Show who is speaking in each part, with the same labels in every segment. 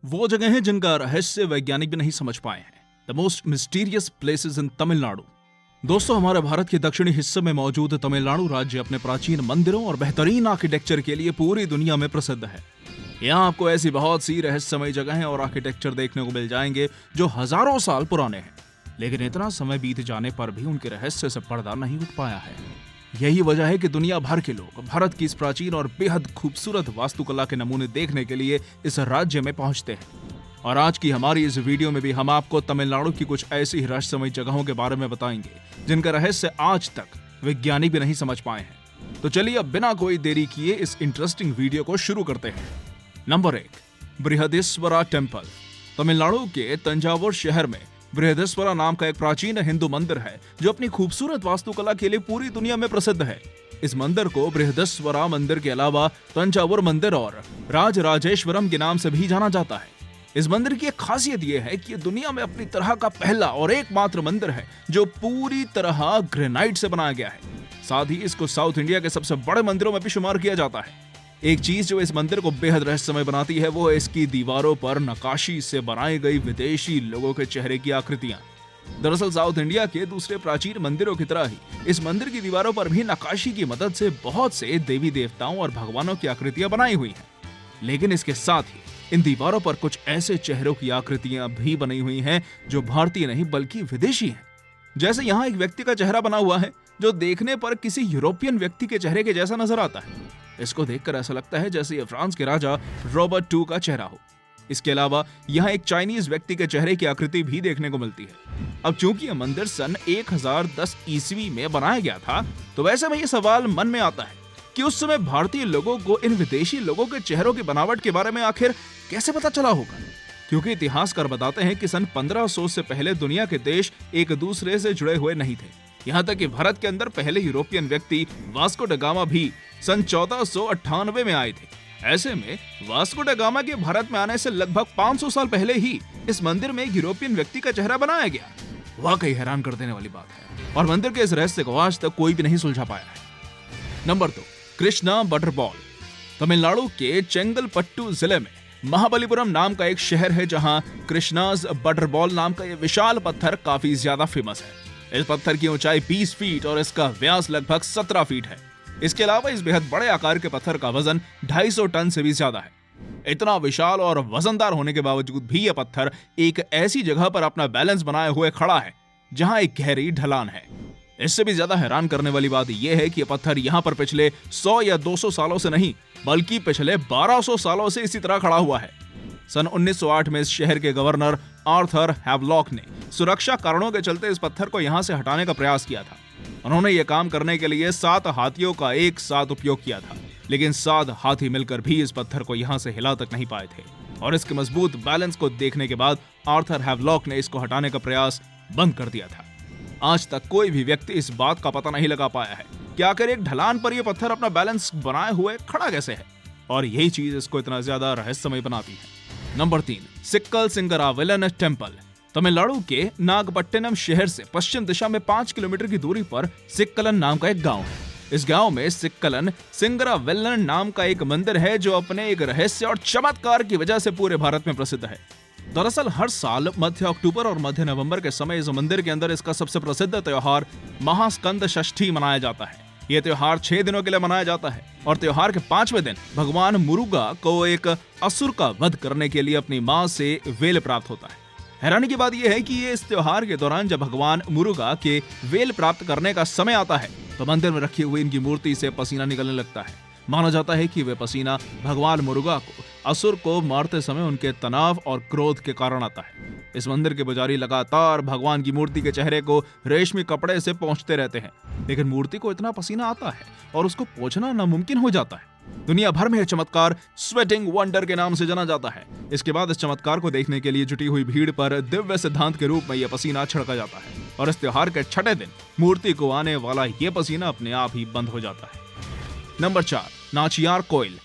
Speaker 1: वो जगह हैं जिनका रहस्य वैज्ञानिक भी नहीं समझ पाए हैं। The most mysterious places in Tamil Nadu. दोस्तों, हमारे भारत के दक्षिणी हिस्से में मौजूद तमिलनाडु राज्य अपने प्राचीन मंदिरों और बेहतरीन आर्किटेक्चर के लिए पूरी दुनिया में प्रसिद्ध है। यहाँ आपको ऐसी बहुत सी रहस्यमय जगहें और आर्किटेक्चर देखने को मिल जाएंगे जो हजारों साल पुराने हैं, लेकिन इतना समय बीत जाने पर भी उनके रहस्य से पर्दा नहीं उठ पाया है। यही वजह है कि दुनिया भर के लोग भारत की इस प्राचीन और बेहद खूबसूरत वास्तुकला के नमूने देखने के लिए इस राज्य में पहुंचते हैं। और आज की हमारी इस वीडियो में भी हम आपको तमिलनाडु की कुछ ऐसी रहस्यमय जगहों के बारे में बताएंगे जिनका रहस्य आज तक वैज्ञानिक भी नहीं समझ पाए हैं। तो चलिए अब बिना कोई देरी किए इस इंटरेस्टिंग वीडियो को शुरू करते हैं। Number 1, Brihadeeswara temple. तमिलनाडु के तंजावुर शहर में बृहदेश्वरा नाम का एक प्राचीन हिंदू मंदिर है जो अपनी खूबसूरत वास्तुकला के लिए पूरी दुनिया में प्रसिद्ध है। इस मंदिर को बृहदेश्वरा मंदिर के अलावा तंजावुर मंदिर और राजराजेश्वरम के नाम से भी जाना जाता है। इस मंदिर की एक खासियत यह है कि यह दुनिया में अपनी तरह का पहला और एकमात्र मंदिर है जो पूरी तरह ग्रेनाइट से बनाया गया है। साथ ही इसको साउथ इंडिया के सबसे बड़े मंदिरों में भी शुमार किया जाता है। एक चीज जो इस मंदिर को बेहद रहस्यमय बनाती है वो है इसकी दीवारों पर नक्काशी से बनाई गई विदेशी लोगों के चेहरे की आकृतियां। दरअसल साउथ इंडिया के दूसरे प्राचीन मंदिरों की तरह ही इस मंदिर की दीवारों पर भी नक्काशी की मदद से बहुत से देवी देवताओं और भगवानों की आकृतियां बनाई हुई हैं। लेकिन इसके साथ ही इन दीवारों पर कुछ ऐसे चेहरों की आकृतियां भी बनी हुई हैं जो भारतीय नहीं बल्कि विदेशी हैं। जैसे यहाँ एक व्यक्ति का चेहरा बना हुआ है जो देखने पर किसी यूरोपियन व्यक्ति के चेहरे के जैसा नजर आता है। इसको देखकर ऐसा लगता है जैसे ये फ्रांस के राजा रॉबर्ट II का चेहरा हो। इसके अलावा यहाँ एक चाइनीज व्यक्ति के चेहरे की आकृति भी देखने को मिलती है। अब चूंकि यह मंदिर सन 1010 ईस्वी में बनाया गया था, तो वैसे में ये सवाल मन में आता है कि उस समय भारतीय लोगों को इन विदेशी लोगों के चेहरों की बनावट के बारे में आखिर कैसे पता चला होगा। क्योंकि इतिहासकार बताते हैं कि सन 1500 से पहले दुनिया के देश एक दूसरे से जुड़े हुए नहीं थे। यहाँ तक कि भारत के अंदर पहले यूरोपियन व्यक्ति वास्को ड गामा भी सन 1498 में आए थे। ऐसे में वास्को ड गामा के भारत में आने से लगभग 500 साल पहले ही इस मंदिर में एक यूरोपियन व्यक्ति का चेहरा बनाया गया। वाकई हैरान कर देने वाली बात है और मंदिर के इस रहस्य को आज तक कोई भी नहीं सुलझा पाया है। Number 2, Krishna butterball. तमिलनाडु के चेंगलपट्टू जिले में महाबलीपुरम नाम का एक शहर है जहां कृष्णाज बटरबॉल नाम का यह विशाल पत्थर काफी ज्यादा फेमस है। इस पत्थर की ऊंचाई 20 फीट और इसका व्यास लगभग 17 फीट है। इसके अलावा इस बेहद बड़े आकार के पत्थर का वजन 250 टन से भी ज्यादा है। इतना विशाल और वजनदार होने के बावजूद भी यह पत्थर एक ऐसी जगह पर अपना बैलेंस बनाए हुए खड़ा है जहां एक गहरी ढलान है। इससे भी ज्यादा हैरान करने वाली बात यह है कि यह पत्थर यहाँ पर पिछले 100 या 200 सालों से नहीं बल्कि पिछले 1200 सालों से इसी तरह खड़ा हुआ है। सन 1908 में इस शहर के गवर्नर आर्थर हैवलॉक ने सुरक्षा कारणों के चलते इस पत्थर को यहाँ से हटाने का प्रयास किया था। उन्होंने यह काम करने के लिए 7 हाथियों का एक साथ उपयोग किया था, लेकिन 7 हाथी मिलकर भी इस पत्थर को यहाँ से हिला तक नहीं पाए थे। और इसके मजबूत बैलेंस को देखने के बाद आर्थर हैवलॉक ने इसको हटाने का प्रयास बंद कर दिया था। आज तक कोई भी व्यक्ति इस बात का पता नहीं लगा पाया है कि आखिर एक ढलान पर यह पत्थर अपना बैलेंस बनाए हुए खड़ा कैसे है, और यही चीज इसको इतना ज्यादा रहस्यमय बनाती है। Number 3, Sikkal Singaravelan temple. तमिलनाडु के नागपट्टिनम शहर से पश्चिम दिशा में 5 किलोमीटर की दूरी पर सिक्कलन नाम का एक गांव है। इस गांव में सिक्कलन सिंगरावेलन नाम का एक मंदिर है जो अपने एक रहस्य और चमत्कार की वजह से पूरे भारत में प्रसिद्ध है। दरअसल हर साल मध्य अक्टूबर और मध्य नवंबर के समय इस मंदिर के अंदर इसका सबसे प्रसिद्ध त्योहार महास्कंद षष्ठी मनाया जाता है। यह त्योहार 6 दिनों के लिए मनाया जाता है और त्योहार के 5वें दिन भगवान मुरुगा को एक असुर का वध करने के लिए अपनी मां से वेल प्राप्त होता है। हैरानी की बात यह है कि ये इस त्योहार के दौरान जब भगवान मुरुगा के वेल प्राप्त करने का समय आता है तो मंदिर में रखी हुई इनकी मूर्ति से पसीना निकलने लगता है। माना जाता है कि वे पसीना भगवान मुरुगा को असुर को मारते समय उनके तनाव और क्रोध के कारण आता है। इस मंदिर के पुजारी लगातार भगवान की मूर्ति के चेहरे को रेशमी कपड़े से पोंछते रहते हैं, लेकिन मूर्ति को इतना पसीना आता है और उसको पोंछना नामुमकिन हो जाता है। दुनिया भर में यह चमत्कार स्वेटिंग वंडर के नाम से जाना जाता है। इसके बाद इस चमत्कार को देखने के लिए जुटी हुई भीड़ पर दिव्य सिद्धांत के रूप में यह पसीना छिड़का जाता है और इस त्योहार के 6ठे दिन मूर्ति को आने वाला यह पसीना अपने आप ही बंद हो जाता है। Number 4, Nachiyar coil.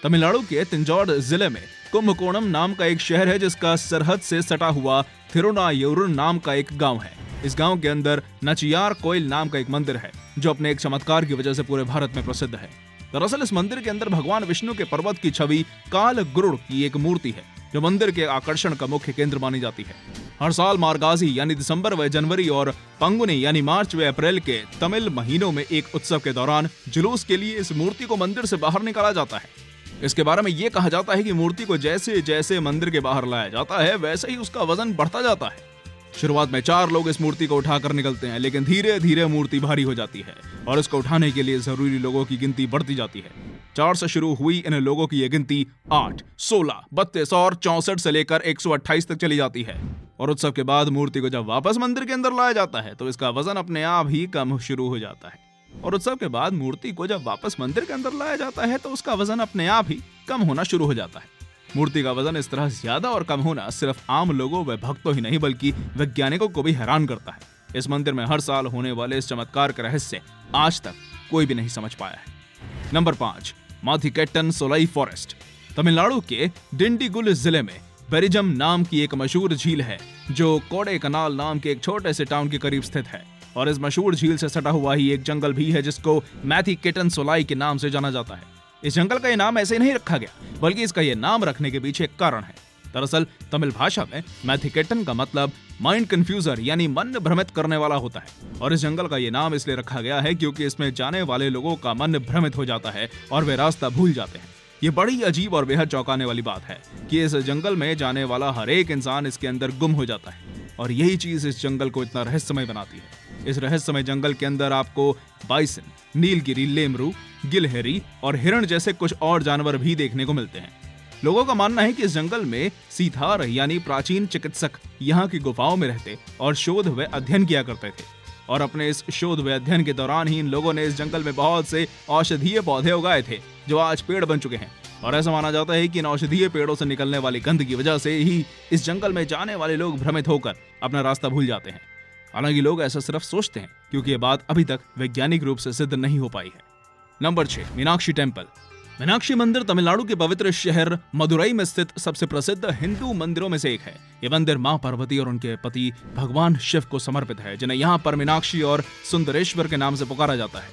Speaker 1: तमिलनाडु के तंजौर जिले में कुंभकोणम नाम का एक शहर है जिसका सरहद से सटा हुआ थिरुनायूर नाम का एक गांव है। इस गांव के अंदर नाचियार कोइल नाम का एक मंदिर है जो अपने एक चमत्कार की वजह से पूरे भारत में प्रसिद्ध है। दरअसल इस मंदिर के अंदर भगवान विष्णु के पर्वत की छवि काल गरुड़ की एक मूर्ति है जो मंदिर के आकर्षण का मुख्य केंद्र मानी जाती है। हर साल मार्गाजी यानी दिसंबर व जनवरी और पंगुनी यानी मार्च व अप्रैल के तमिल महीनों में एक उत्सव के दौरान जुलूस के लिए इस मूर्ति को मंदिर से बाहर निकाला जाता है। इसके बारे में ये कहा जाता है कि मूर्ति को जैसे जैसे मंदिर के बाहर लाया जाता है वैसे ही उसका वजन बढ़ता जाता है। शुरुआत में 4 लोग इस मूर्ति को उठाकर निकलते हैं, लेकिन धीरे धीरे मूर्ति भारी हो जाती है और इसको उठाने के लिए जरूरी लोगों की गिनती बढ़ती जाती है। 4 से शुरू हुई इन लोगों की ये गिनती 8, 16, 32 और 64 से लेकर 128 तक चली जाती है। और उत्सव के बाद मूर्ति को जब वापस मंदिर के अंदर लाया जाता है तो इसका वजन अपने आप ही कम शुरू हो जाता है। और उत्सव के बाद मूर्ति को जब वापस मंदिर के अंदर लाया जाता है तो उसका वजन अपने आप ही कम होना शुरू हो जाता है। मूर्ति का वजन इस तरह ज्यादा और कम होना सिर्फ आम लोगों व भक्तों ही नहीं बल्कि वैज्ञानिकों को भी हैरान करता है। इस मंदिर में हर साल होने वाले इस चमत्कार का रहस्य आज तक कोई भी नहीं समझ पाया है। Number 5, Mathikettan Sholai forest. तमिलनाडु के डिंडीगुल जिले में बेरिजम नाम की एक मशहूर झील है जो कोडेकनाल नाम के एक छोटे से टाउन के करीब स्थित है। और इस मशहूर झील से सटा हुआ ही एक जंगल भी है जिसको माथिकेट्टन सोलाई के नाम से जाना जाता है। इस जंगल का ये नाम ऐसे नहीं रखा गया बल्कि इसका ये नाम रखने के पीछे एक कारण है। दरअसल तमिल भाषा में माथिकेट्टन का मतलब माइंड कंफ्यूजर यानी मन भ्रमित करने वाला होता है। और इस जंगल का ये नाम इसलिए रखा गया है क्योंकि इसमें जाने वाले लोगों का मन भ्रमित हो जाता है और वे रास्ता भूल जाते हैं। ये बड़ी अजीब और बेहद चौंकाने वाली बात है कि इस जंगल में जाने वाला हर एक इंसान इसके अंदर गुम हो जाता है और यही चीज इस जंगल को इतना रहस्यमय बनाती है। इस रहस्यमय जंगल के अंदर आपको बाइसन, नीलगिरी लेमरू, गिलहरी और हिरण जैसे कुछ और जानवर भी देखने को मिलते हैं। लोगों का मानना है कि इस जंगल में सीथार यानी प्राचीन चिकित्सक यहाँ की गुफाओं में रहते और शोध व अध्ययन किया करते थे। और अपने इस शोध व अध्ययन के दौरान ही इन लोगों ने इस जंगल में बहुत से औषधीय पौधे उगाए थे जो आज पेड़ बन चुके हैं। और ऐसा माना जाता है कि इन औषधीय पेड़ों से निकलने वाली गंध की वजह से ही इस जंगल में जाने वाले लोग भ्रमित होकर अपना रास्ता भूल जाते हैं। हालांकि लोग ऐसा सिर्फ सोचते हैं क्योंकि ये बात अभी तक वैज्ञानिक रूप से सिद्ध नहीं हो पाई है। Number 6, Meenakshi temple. मीनाक्षी मंदिर तमिलनाडु के पवित्र शहर मदुरई में स्थित सबसे प्रसिद्ध हिंदू मंदिरों में से एक है। ये मंदिर मां पार्वती और उनके पति भगवान शिव को समर्पित है, जिन्हें यहाँ पर मीनाक्षी और सुंदरेश्वर के नाम से पुकारा जाता है।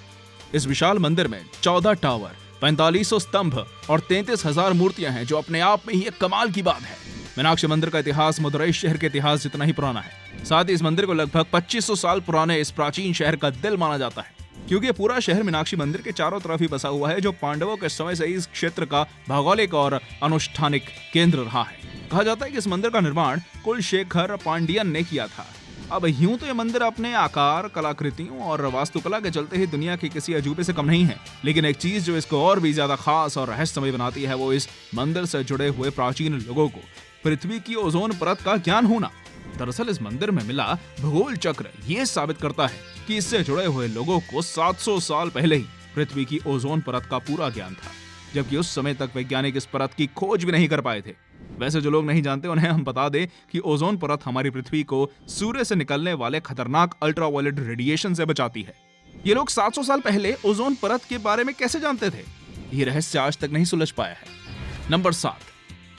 Speaker 1: इस विशाल मंदिर में 14 टावर, 4500 स्तंभ और 33,000 मूर्तियां हैं जो अपने आप में ही एक कमाल की बात है। मीनाक्षी मंदिर का इतिहास मदुरई शहर के इतिहास जितना ही पुराना है। साथ ही इस मंदिर को लगभग 2500 साल पुराने इस प्राचीन शहर का दिल माना जाता है क्योंकि ये पूरा शहर मीनाक्षी मंदिर के चारों तरफ ही बसा हुआ है जो पांडवों के समय से इस क्षेत्र का भौगोलिक और अनुष्ठानिक केंद्र रहा है। कहा जाता है कि इस मंदिर का निर्माण कुलशेखर पांडियन ने किया था। अब यूं तो ये मंदिर अपने आकार, कलाकृतियों और वास्तुकला के चलते ही दुनिया के किसी अजूबे से कम नहीं है, लेकिन एक चीज जो इसको और भी ज्यादा खास और रहस्यमय बनाती है वो इस मंदिर से जुड़े हुए प्राचीन लोगों को पृथ्वी की ओजोन परत का ज्ञान होना। दरअसल इस मंदिर में मिला भूगोल चक्र ये साबित करता है कि इससे जुड़े हुए लोगों को 700 साल पहले ही पृथ्वी की ओजोन परत का पूरा ज्ञान था, जबकि उस समय तक वैज्ञानिक इस परत की खोज भी नहीं कर पाए थे। वैसे जो लोग नहीं जानते उन्हें हम बता दें कि ओजोन परत हमारी पृथ्वी को सूर्य से निकलने वाले खतरनाक अल्ट्रावायलेट रेडिएशन से बचाती है। ये लोग 700 साल पहले ओजोन परत के बारे में कैसे जानते थे, ये रहस्य आज तक नहीं सुलझ पाया है। Number 7,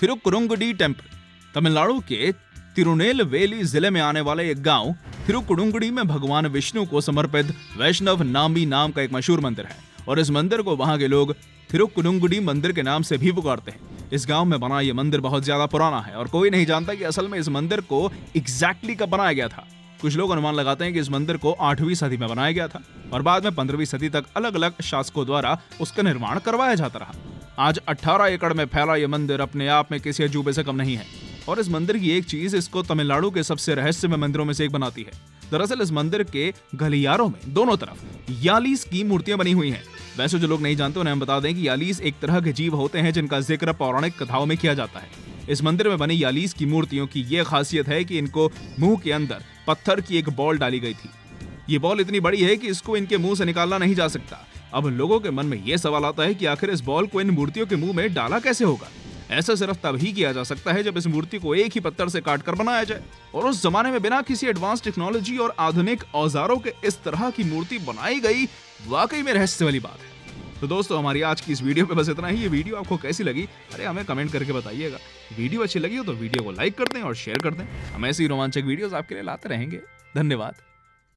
Speaker 1: थिरुकुरुंगुडी temple. तमिलनाडु के तिरुनेलवेली जिले में आने वाले एक गांव थिरुकुरुंगुडी में भगवान विष्णु को समर्पित वैष्णव नामी नाम का एक मशहूर मंदिर है और इस मंदिर को वहां के लोग थिरुकुरुंगुडी मंदिर के नाम से भी पुकारते हैं। इस गांव में बना ये मंदिर बहुत ज्यादा पुराना है और कोई नहीं जानता कि असल में इस मंदिर को एग्जैक्टली कब बनाया गया था। कुछ लोग अनुमान लगाते हैं कि इस मंदिर को 8वीं सदी में बनाया गया था और बाद में 15वीं सदी तक अलग अलग शासकों द्वारा उसका निर्माण करवाया जाता रहा। आज 18 एकड़ में फैला ये मंदिर अपने आप में किसी अजूबे से कम नहीं है और इस मंदिर की एक चीज इसको तमिलनाडु के सबसे रहस्यमय मंदिरों में से एक बनाती है। दरअसल इस मंदिर के गलियारों में दोनों तरफ यालीस की मूर्तियां बनी हुई हैं। वैसे जो लोग नहीं जानते उन्हें हम बता दें कि यालीस एक तरह के जीव होते हैं जिनका जिक्र पौराणिक कथाओं में किया जाता है। इस मंदिर में बनी यालीस की मूर्तियों की यह खासियत है कि इनको मुंह के अंदर पत्थर की एक बॉल डाली गई थी। ये बॉल इतनी बड़ी है कि इसको इनके मुंह से निकालना नहीं जा सकता। अब लोगों के मन में यह सवाल आता है कि आखिर इस बॉल को इन मूर्तियों के मुंह में डाला कैसे होगा। ऐसा सिर्फ तब ही किया जा सकता है जब इस मूर्ति को एक ही पत्थर से काटकर बनाया जाए और उस जमाने में बिना किसी एडवांस टेक्नोलॉजी और आधुनिक औजारों के इस तरह की मूर्ति बनाई गई, वाकई में रहस्य वाली बात है। तो दोस्तों हमारी आज की इस वीडियो पे बस इतना ही। ये वीडियो आपको कैसी लगी अरे हमें कमेंट करके बताइएगा। वीडियो अच्छी लगी हो तो वीडियो को लाइक कर दें और शेयर कर दें। हम ऐसी रोमांचक वीडियोस आपके लिए लाते रहेंगे। धन्यवाद।